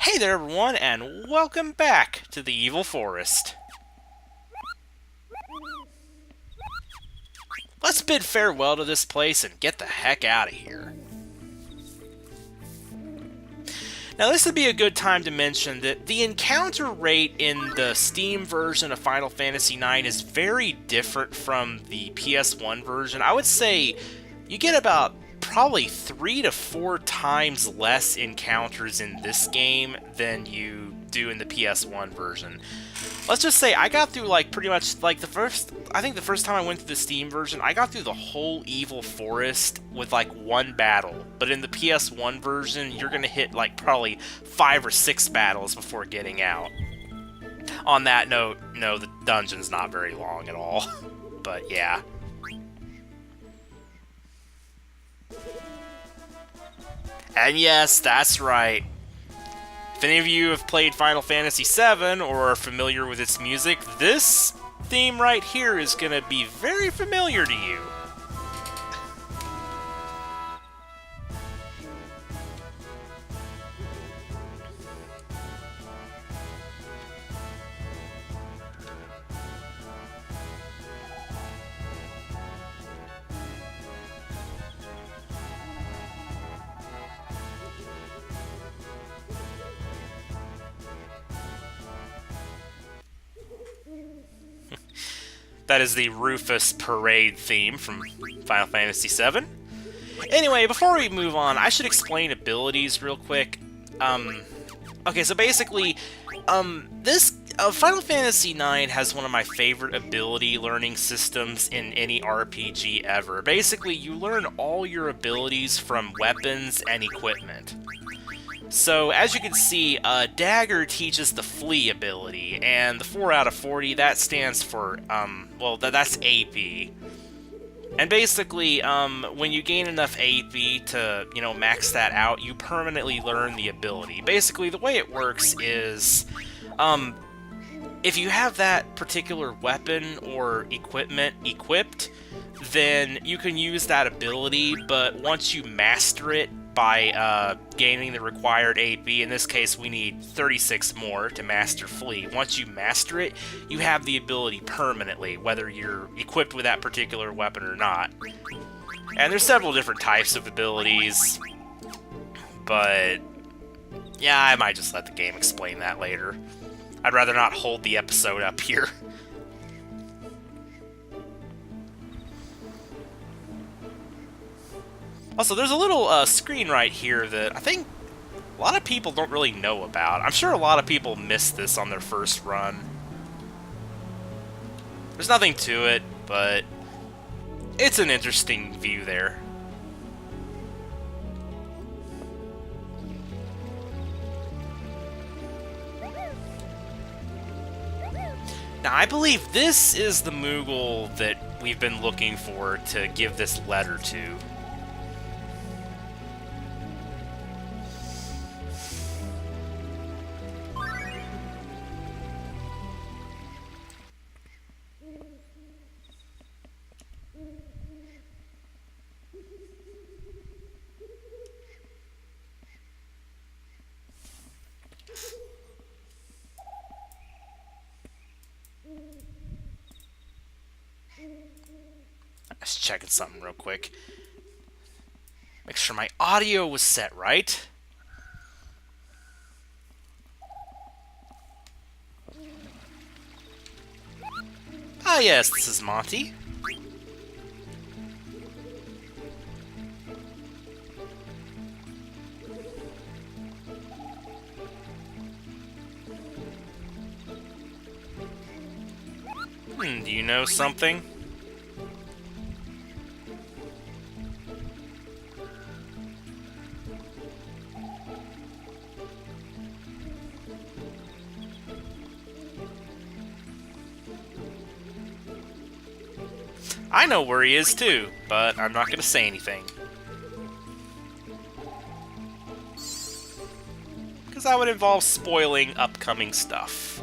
Hey there everyone, and welcome back to the Evil Forest. Let's bid farewell to this place and get the heck out of here. Now this would be a good time to mention that the encounter rate in the Steam version of Final Fantasy IX is very different from the PS1 version. I would say you get about probably 3 to 4 times less encounters in this game than you do in the PS1 version. Let's just say I got through like pretty much like the first time I went to the Steam version, I got through the whole Evil Forest with like one battle. But in the PS1 version, you're gonna hit like probably 5 or 6 battles before getting out. On that note, no, the dungeon's not very long at all. But yeah. And yes, that's right. If any of you have played Final Fantasy VII or are familiar with its music, this theme right here is going to be very familiar to you. That is the Rufus Parade theme from Final Fantasy VII. Anyway, before we move on, I should explain abilities real quick. Okay, so basically, this Final Fantasy IX has one of my favorite ability learning systems in any RPG ever. Basically, you learn all your abilities from weapons and equipment. So, as you can see, Dagger teaches the Flee ability, and the 4 out of 40, that stands for, well, that's AP. And basically, when you gain enough AP to, max that out, you permanently learn the ability. Basically, the way it works is, if you have that particular weapon or equipment equipped, then you can use that ability, but once you master it, by gaining the required AP. In this case, we need 36 more to master Flee. Once you master it, you have the ability permanently, whether you're equipped with that particular weapon or not. And there's several different types of abilities, but yeah, I might just let the game explain that later. I'd rather not hold the episode up here. Also, there's a little screen right here that I think a lot of people don't really know about. I'm sure a lot of people missed this on their first run. There's nothing to it, but it's an interesting view there. Now, I believe this is the Moogle that we've been looking for to give this letter to. Just checking something real quick. Make sure my audio was set right. Ah yes, this is Monty. Do you know something? I know where he is too, but I'm not going to say anything. Because that would involve spoiling upcoming stuff.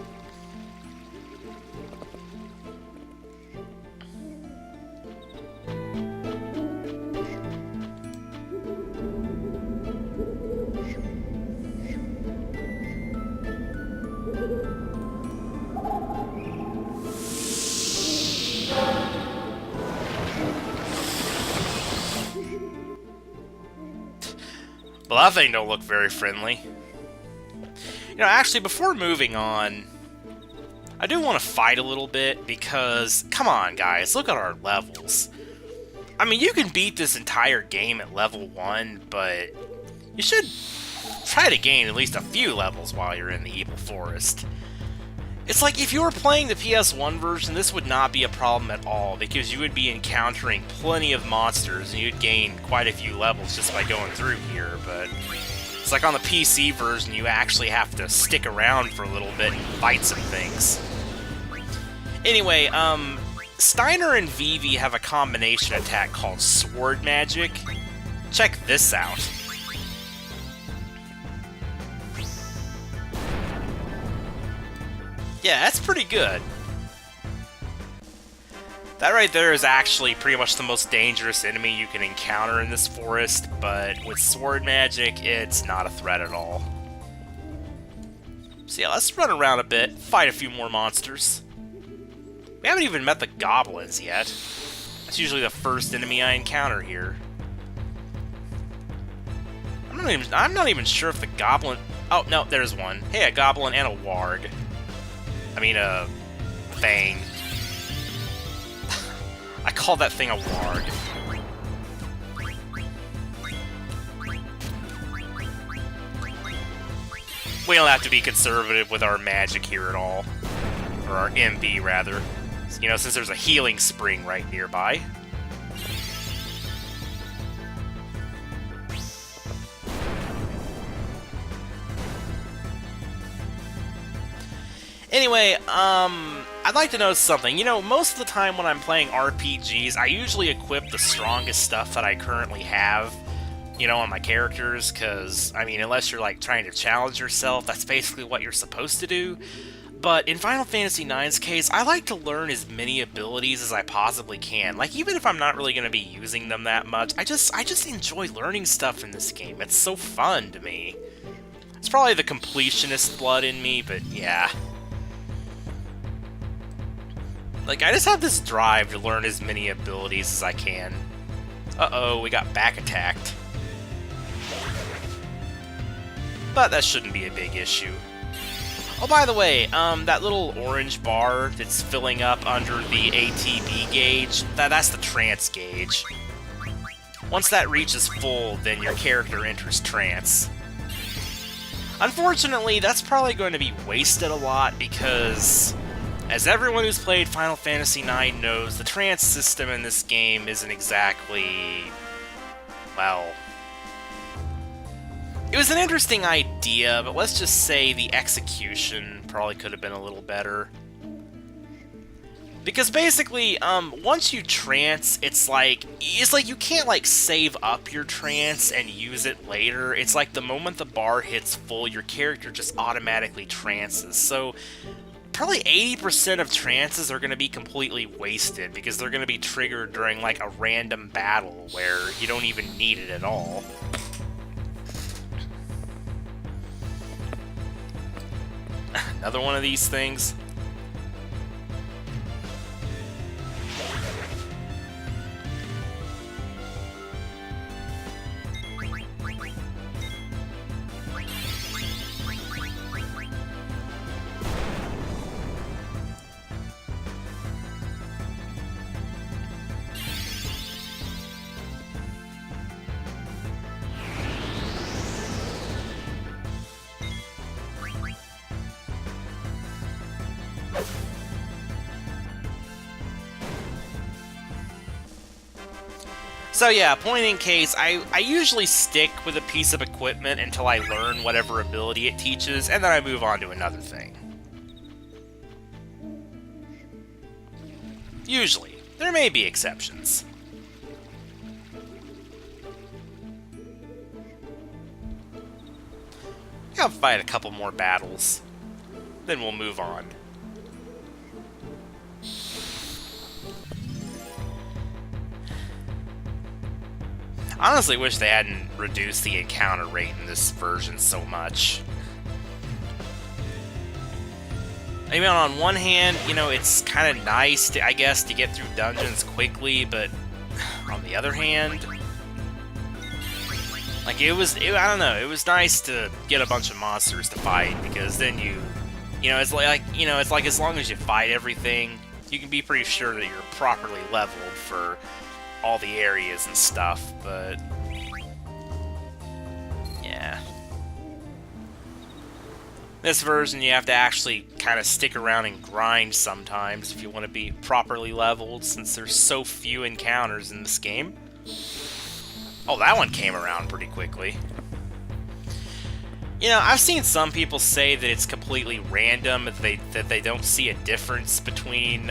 Well, that thing don't look very friendly. You know, actually, before moving on, I do want to fight a little bit, because, come on, guys, look at our levels. I mean, you can beat this entire game at level 1, but you should try to gain at least a few levels while you're in the Evil Forest. It's like, if you were playing the PS1 version, this would not be a problem at all, because you would be encountering plenty of monsters, and you'd gain quite a few levels just by going through here, but it's like on the PC version, you actually have to stick around for a little bit and fight some things. Anyway, Steiner and Vivi have a combination attack called Sword Magic. Check this out. Yeah, that's pretty good. That right there is actually pretty much the most dangerous enemy you can encounter in this forest, but with Sword Magic, it's not a threat at all. So yeah, let's run around a bit, fight a few more monsters. We haven't even met the goblins yet. That's usually the first enemy I encounter here. I'm not even sure if the goblin... Oh, no, there's one. Hey, a goblin and a warg. I mean, a thing. I call that thing a warg. We don't have to be conservative with our magic here at all. Or our MB, rather. You know, since there's a healing spring right nearby. Anyway, I'd like to notice something. You know, most of the time when I'm playing RPGs, I usually equip the strongest stuff that I currently have, you know, on my characters, because, I mean, unless you're, like, trying to challenge yourself, that's basically what you're supposed to do. But in Final Fantasy IX's case, I like to learn as many abilities as I possibly can. Like, even if I'm not really going to be using them that much, I just enjoy learning stuff in this game. It's so fun to me. It's probably the completionist blood in me, but yeah. Like, I just have this drive to learn as many abilities as I can. Uh-oh, we got back attacked. But that shouldn't be a big issue. Oh, by the way, that little orange bar that's filling up under the ATB gauge, that's the trance gauge. Once that reaches full, then your character enters trance. Unfortunately, that's probably going to be wasted a lot because, as everyone who's played Final Fantasy IX knows, the trance system in this game isn't exactly, well... It was an interesting idea, but let's just say the execution probably could have been a little better. Because basically, once you trance, it's like you can't, like, save up your trance and use it later. It's like the moment the bar hits full, your character just automatically trances. So, probably 80% of trances are going to be completely wasted, because they're going to be triggered during, like, a random battle where you don't even need it at all. Another one of these things. So yeah, point in case, I usually stick with a piece of equipment until I learn whatever ability it teaches, and then I move on to another thing. Usually. There may be exceptions. I'll fight a couple more battles, then we'll move on. I honestly wish they hadn't reduced the encounter rate in this version so much. I mean, on one hand, you know, it's kind of nice, to, I guess, to get through dungeons quickly, but on the other hand... Like, I don't know, it was nice to get a bunch of monsters to fight, because then it's like as long as you fight everything, you can be pretty sure that you're properly leveled for all the areas and stuff, but yeah. This version, you have to actually kind of stick around and grind sometimes if you want to be properly leveled, since there's so few encounters in this game. Oh, that one came around pretty quickly. You know, I've seen some people say that it's completely random, that they don't see a difference between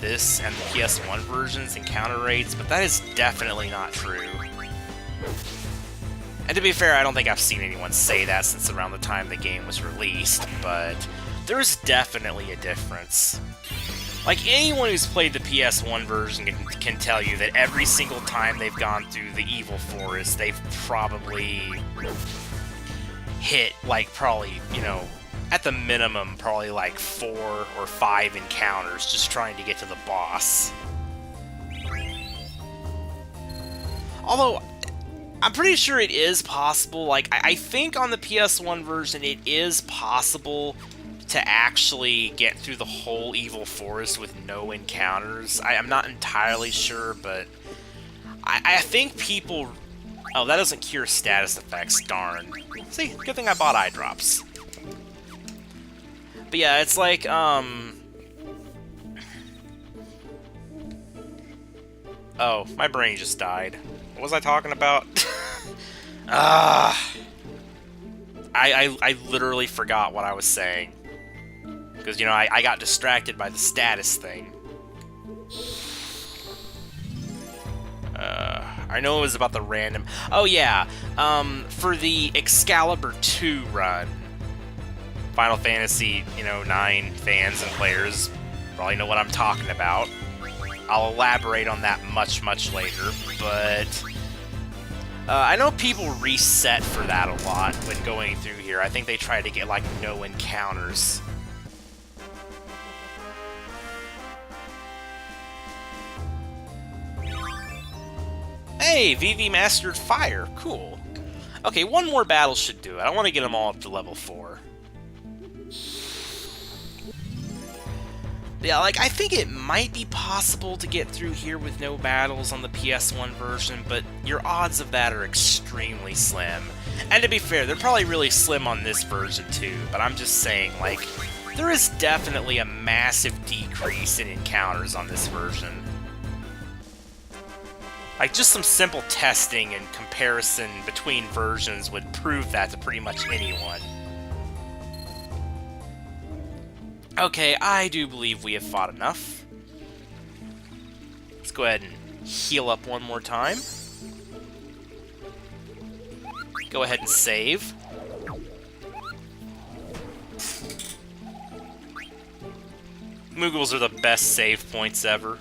this and the PS1 version's encounter rates, but that is definitely not true. And to be fair, I don't think I've seen anyone say that since around the time the game was released, but there's definitely a difference. Like, anyone who's played the PS1 version can tell you that every single time they've gone through the Evil Forest, they've probably hit, like, probably, you know, at the minimum, probably like 4 or 5 encounters just trying to get to the boss. Although, I'm pretty sure it is possible, like, I think on the PS1 version it is possible to actually get through the whole Evil Forest with no encounters. I'm not entirely sure, but I think people... Oh, that doesn't cure status effects, darn. See, good thing I bought eye drops. But yeah, it's like, Oh, my brain just died. What was I talking about? I literally forgot what I was saying. Because, you know, I got distracted by the status thing. I know it was about the random... Oh, yeah. For the Excalibur 2 run, Final Fantasy, you know, 9 fans and players probably know what I'm talking about. I'll elaborate on that much, much later, but... I know people reset for that a lot when going through here. I think they try to get, like, no encounters. Hey, VV mastered fire. Cool. Okay, one more battle should do it. I want to get them all up to level 4. Yeah, like, I think it might be possible to get through here with no battles on the PS1 version, but your odds of that are extremely slim. And to be fair, they're probably really slim on this version too, but I'm just saying, like, there is definitely a massive decrease in encounters on this version. Like, just some simple testing and comparison between versions would prove that to pretty much anyone. Okay, I do believe we have fought enough. Let's go ahead and heal up one more time. Go ahead and save. Moogles are the best save points ever.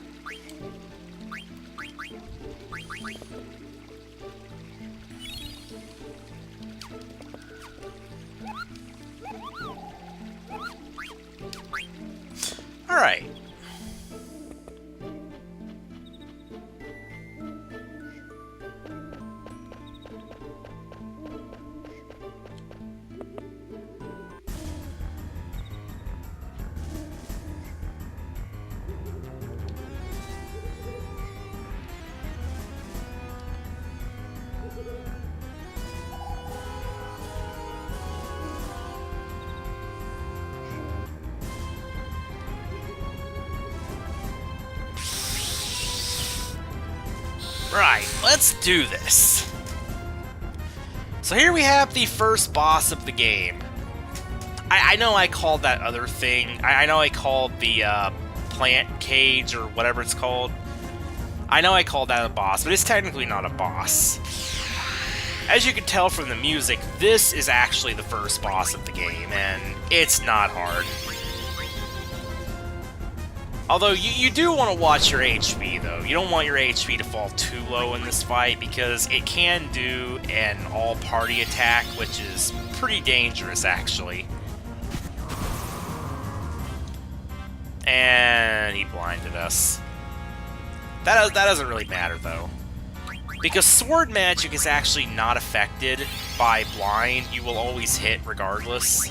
Alright. Right, let's do this. So here we have the first boss of the game. I know I called that other thing, I know I called the plant cage or whatever it's called. I know I called that a boss, but it's technically not a boss. As you can tell from the music, this is actually the first boss of the game, and it's not hard. Although, you do want to watch your HP, though. You don't want your HP to fall too low in this fight, because it can do an all-party attack, which is pretty dangerous, actually. And he blinded us. That doesn't really matter, though. Because sword magic is actually not affected by blind, you will always hit regardless.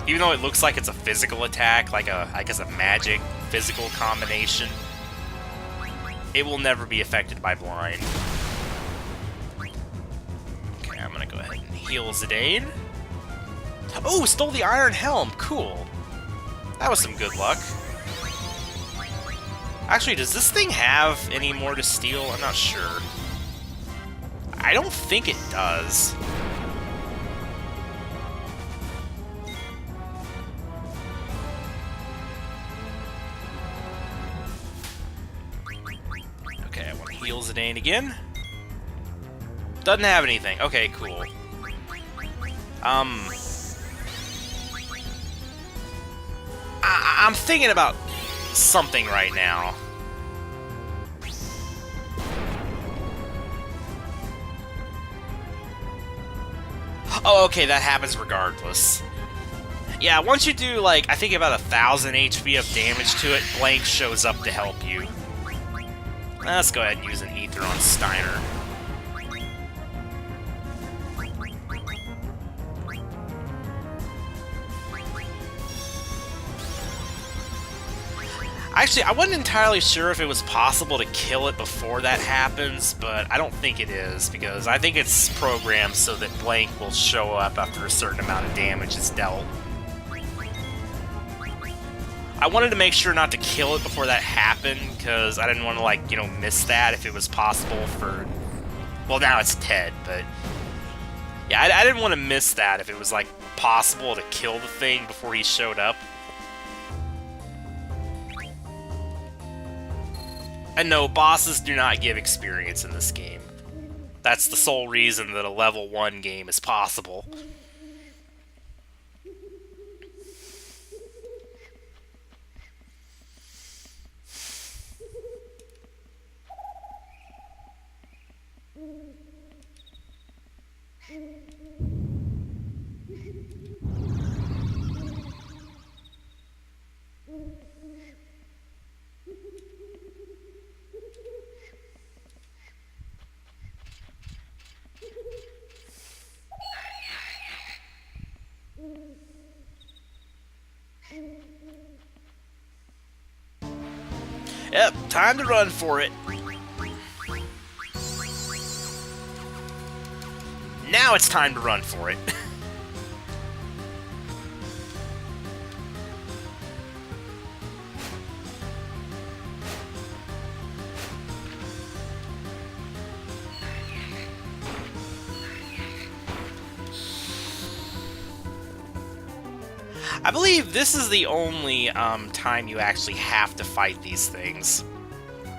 Even though it looks like it's a physical attack, like I guess a magic physical combination, it will never be affected by blind. Okay, I'm gonna go ahead and heal Zidane. Oh, stole the Iron Helm, cool. That was some good luck. Actually, does this thing have any more to steal? I'm not sure. I don't think it does. Okay, I want to heal Zidane again. Doesn't have anything. Okay, cool. I'm thinking about something right now. Oh, okay, that happens regardless. Yeah, once you do, like, I think about 1,000 HP of damage to it, Blank shows up to help you. Let's go ahead and use an Ether on Steiner. Actually, I wasn't entirely sure if it was possible to kill it before that happens, but I don't think it is, because I think it's programmed so that Blank will show up after a certain amount of damage is dealt. I wanted to make sure not to kill it before that happened, because I didn't want to, like, you know, miss that if it was possible for... Well, now it's Ted, but... Yeah, I didn't want to miss that if it was, like, possible to kill the thing before he showed up. And no, bosses do not give experience in this game. That's the sole reason that a level 1 game is possible. Yep, time to run for it. Now it's time to run for it. I believe this is the only time you actually have to fight these things.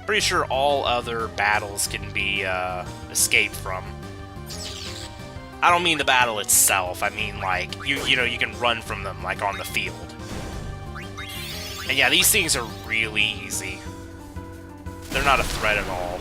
Pretty sure all other battles can be escaped from. I don't mean the battle itself. I mean, like, you know, you can run from them, like, on the field. And yeah, these things are really easy. They're not a threat at all.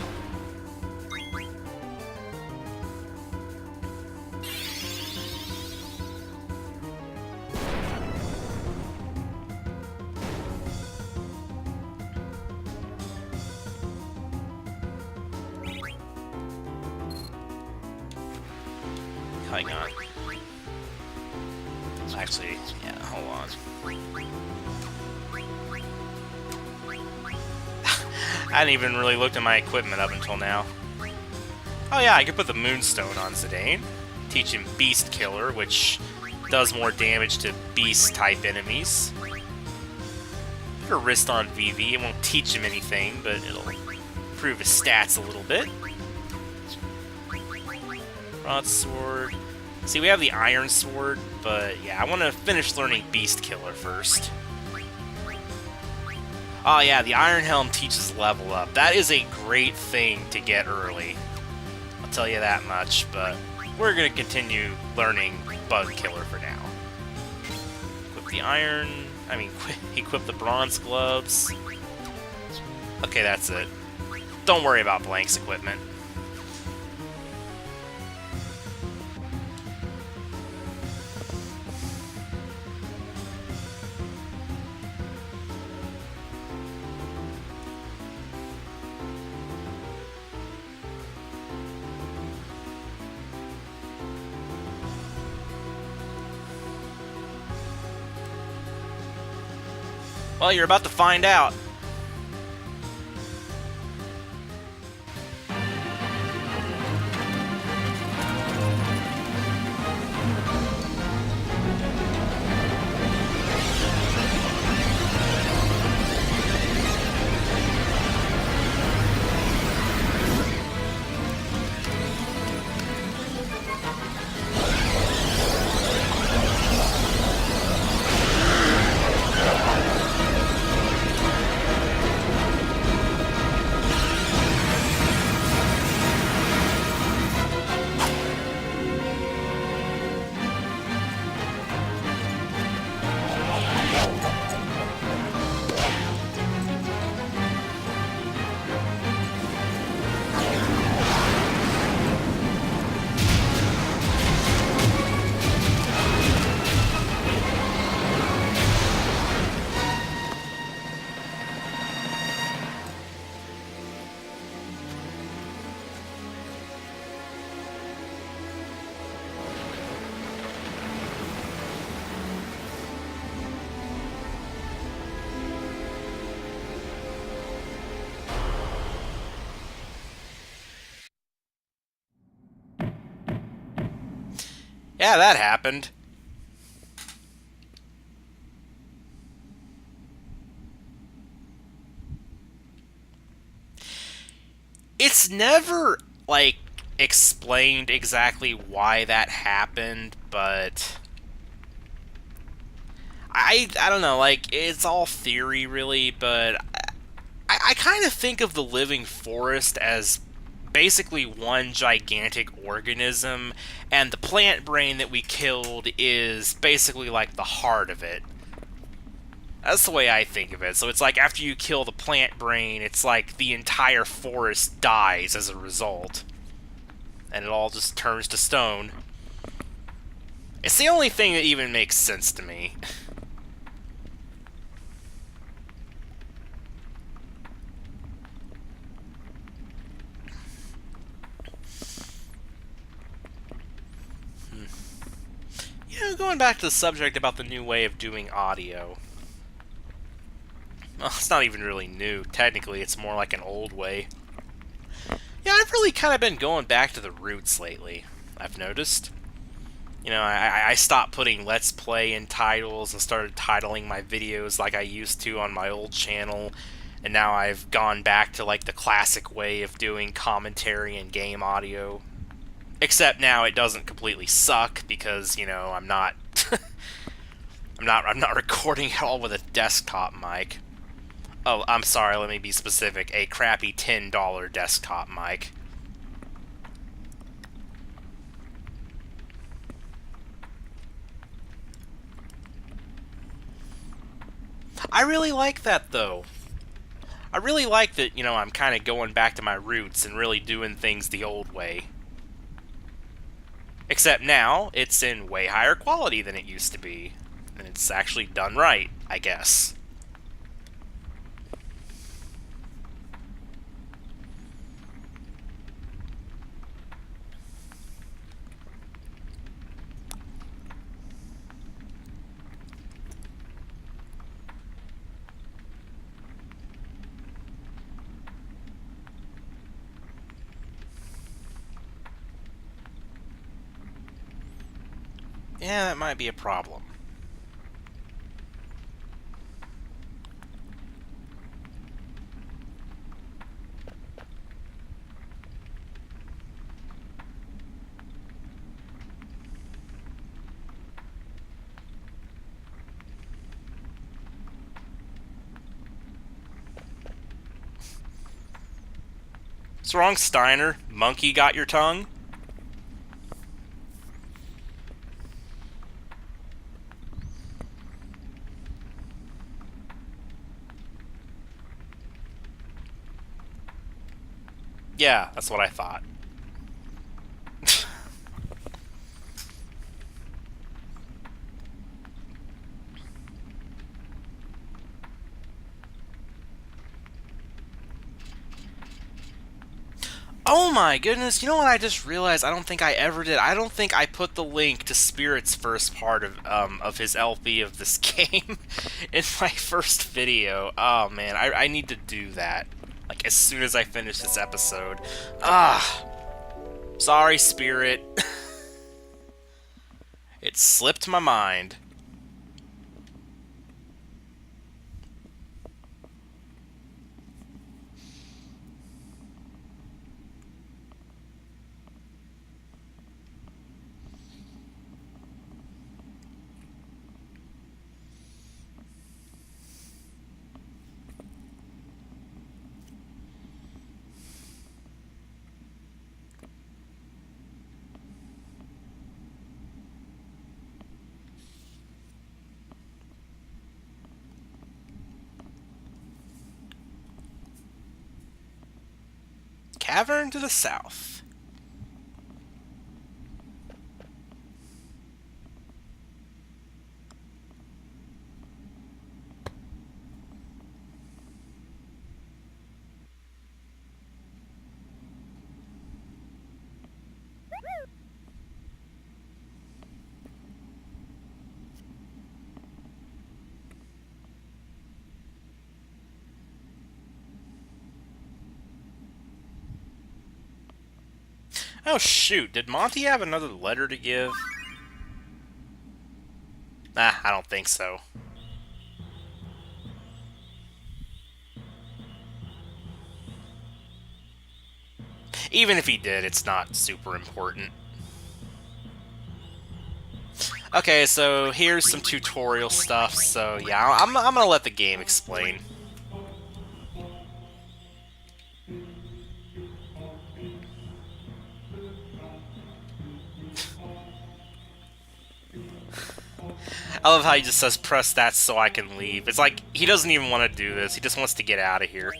Hang on. Actually, yeah, hold on. I hadn't even really looked at my equipment up until now. Oh yeah, I could put the Moonstone on Zidane. Teach him Beast Killer, which does more damage to Beast-type enemies. Put a Wrist on VV. It won't teach him anything, but it'll improve his stats a little bit. Broadsword. See, we have the Iron Sword, but yeah, I want to finish learning Beast Killer first. Oh yeah, the Iron Helm teaches level up. That is a great thing to get early. I'll tell you that much, but we're going to continue learning Bug Killer for now. Equip the Iron... equip the Bronze Gloves. Okay, that's it. Don't worry about Blank's equipment. Well, you're about to find out. Yeah, that happened. It's never, like, explained exactly why that happened, but I don't know, like, it's all theory, really, but I kind of think of the living forest as basically one gigantic organism, and the plant brain that we killed is basically like the heart of it. That's the way I think of it. So it's like after you kill the plant brain, it's like the entire forest dies as a result. And it all just turns to stone. It's the only thing that even makes sense to me. You know, going back to the subject about the new way of doing audio. Well, it's not even really new. Technically, it's more like an old way. Yeah, I've really kind of been going back to the roots lately, I've noticed. You know, I stopped putting Let's Play in titles and started titling my videos like I used to on my old channel. And now I've gone back to, like, the classic way of doing commentary and game audio. Except now it doesn't completely suck because, you know, I'm not... I'm not recording it all with a desktop mic. Oh, I'm sorry, let me be specific. A crappy $10 desktop mic. I really like that, though. I really like that, you know, I'm kind of going back to my roots and really doing things the old way. Except now, it's in way higher quality than it used to be. And it's actually done right, I guess. Yeah, that might be a problem. What's wrong, Steiner? Monkey got your tongue? Yeah, that's what I thought. Oh my goodness, you know what I just realized I don't think I ever did? I don't think I put the link to Spirit's first part of his LP of this game in my first video. Oh man, I need to do that. Like, as soon as I finish this episode. Ah! Sorry, Spirit. It slipped my mind. Cavern to the south. Oh shoot, did Monty have another letter to give? Nah, I don't think so. Even if he did, it's not super important. Okay, so here's some tutorial stuff, so yeah, I'm gonna let the game explain. I love how he just says, press that so I can leave. It's like, he doesn't even want to do this, he just wants to get out of here.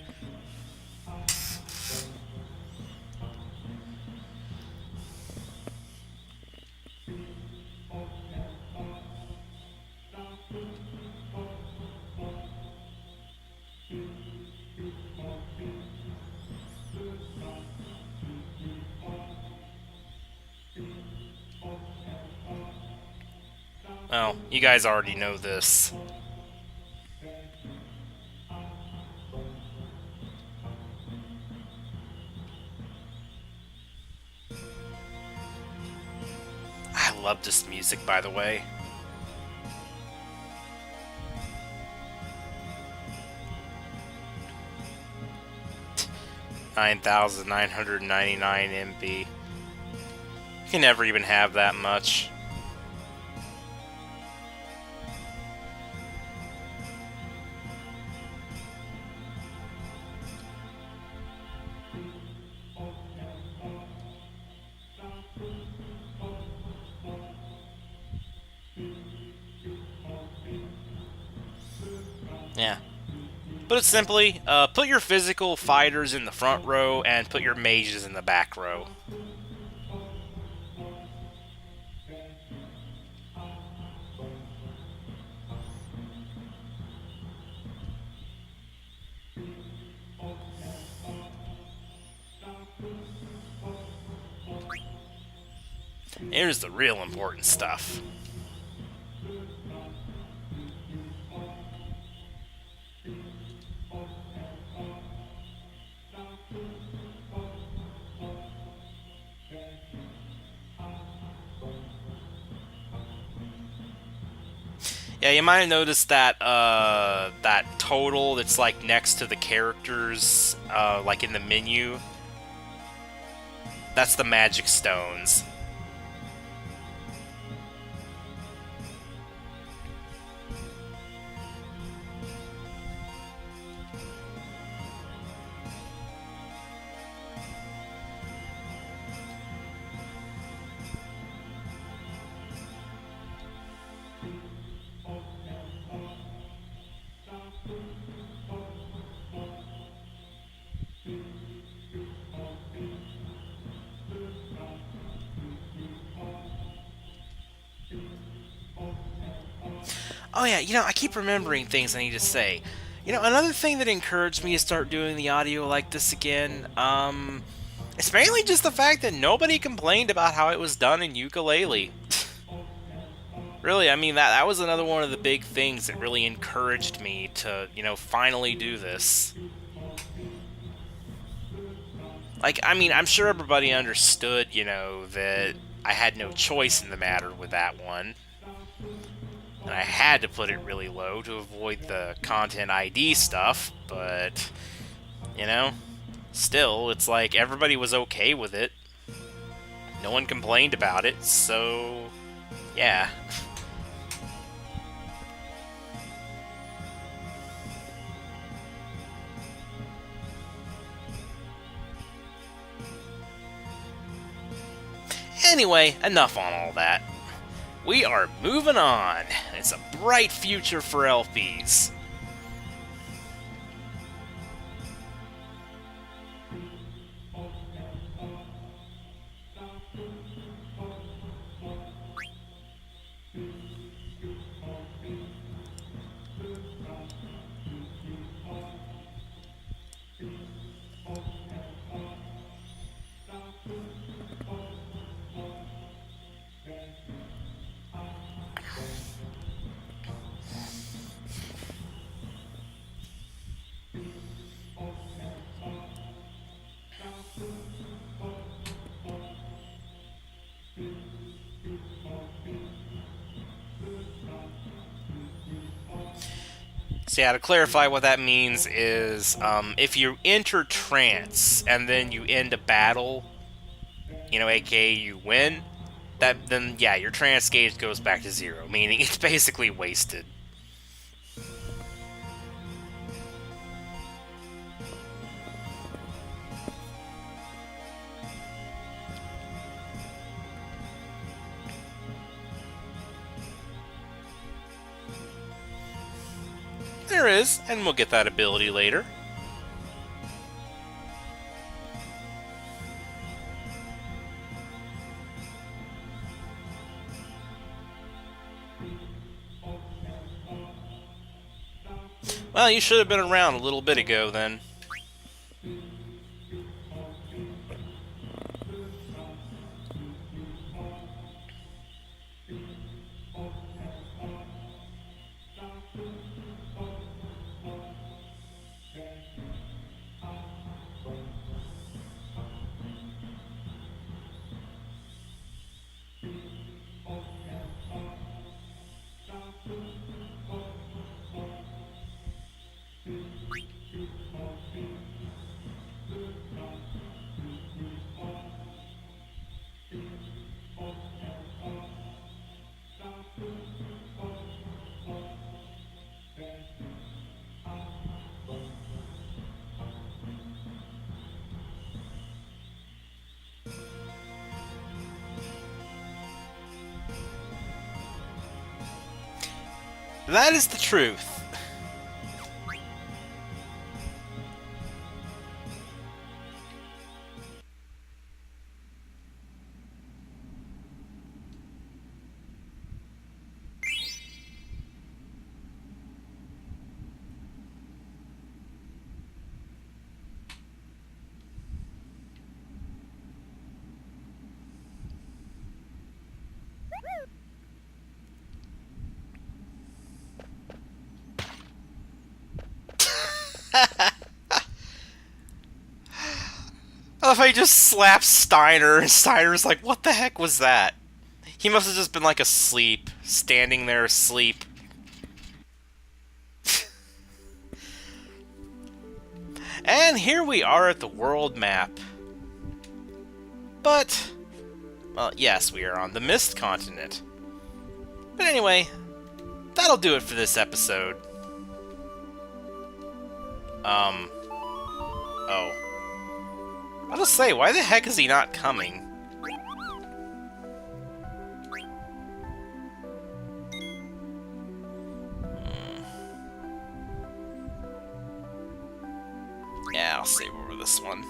Well, you guys already know this. I love this music, by the way. $9,999 MB. You can never even have that much. Yeah. Put it simply, put your physical fighters in the front row and put your mages in the back row. Here's the real important stuff. Yeah, you might have noticed that that total that's like next to the characters, like in the menu. That's the magic stones. Oh yeah, I keep remembering things I need to say. Another thing that encouraged me to start doing the audio like this again, It's mainly just the fact that nobody complained about how it was done in ukulele. Really, I mean, that was another one of the big things that really encouraged me to, finally do this. Like, I mean, I'm sure everybody understood, that I had no choice in the matter with that one. And I had to put it really low to avoid the content ID stuff, but, still, it's like everybody was okay with it. No one complained about it, so yeah. Anyway, enough on all that. We are moving on. It's a bright future for LPs. So yeah, to clarify what that means is, if you enter trance and then you end a battle, aka you win, then yeah, your trance gauge goes back to 0, meaning it's basically wasted. There is, and we'll get that ability later. Well, you should have been around a little bit ago, then. That is the truth. I love how he just slaps Steiner, and Steiner's like, what the heck was that? He must have just been like asleep, standing there asleep. And here we are at the world map. But, well, yes, we are on the Mist continent. But anyway, that'll do it for this episode. Oh. I'll just say, why the heck is he not coming? Yeah, I'll save over this one.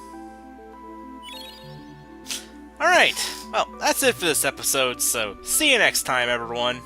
Alright, well, that's it for this episode, so see you next time, everyone.